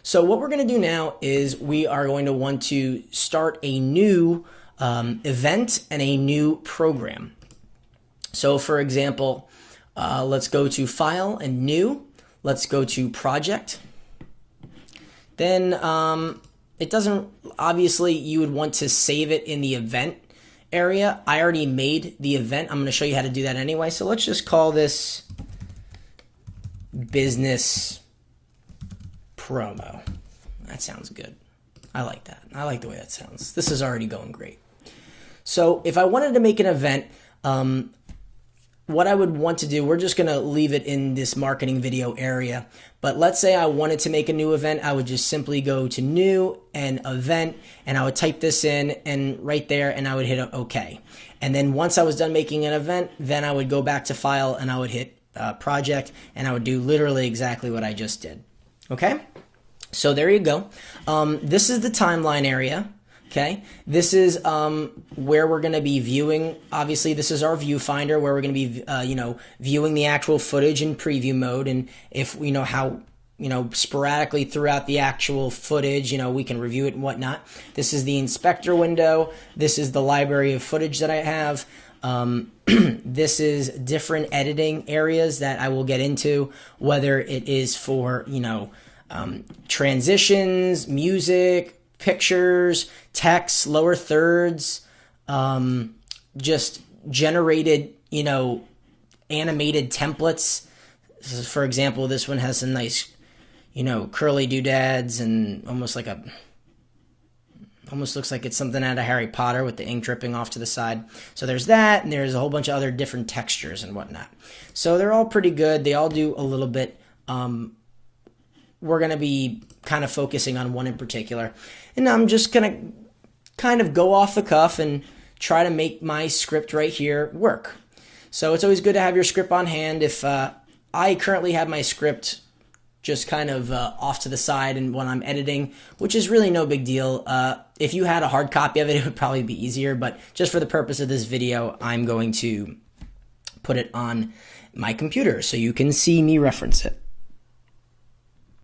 So what we're going to do now is we are going to want to start a new event and a new program. So for example, let's go to File and New. Let's go to Project. Then it doesn't, obviously you would want to save it in the event area. I already made the event. I'm going to show you how to do that anyway. So let's just call this Business Promo. That sounds good. I like that. I like the way that sounds. This is already going great. So if I wanted to make an event, what I would want to do, we're just going to leave it in this marketing video area. But let's say I wanted to make a new event. I would just simply go to New and Event, and I would type this in and right there, and I would hit OK. And then once I was done making an event, then I would go back to File and I would hit Project, and I would do literally exactly what I just did. Okay? So there you go. This is the timeline area. Okay, this is where we're going to be viewing. Obviously, this is our viewfinder where we're going to be, viewing the actual footage in preview mode. And if we know how, sporadically throughout the actual footage, we can review it and whatnot. This is the inspector window. This is the library of footage that I have. This is different editing areas that I will get into, whether it is for, transitions, music, pictures, text, lower thirds, just generated, animated templates. For example, this one has some nice, curly doodads and almost looks like it's something out of Harry Potter with the ink dripping off to the side. So there's that, and there's a whole bunch of other different textures and whatnot. So they're all pretty good. They all do a little bit. We're going to be kind of focusing on one in particular. And I'm just going to kind of go off the cuff and try to make my script right here work. So it's always good to have your script on hand. If I currently have my script just kind of off to the side and when I'm editing, which is really no big deal. If you had a hard copy of it, it would probably be easier. But just for the purpose of this video, I'm going to put it on my computer so you can see me reference it.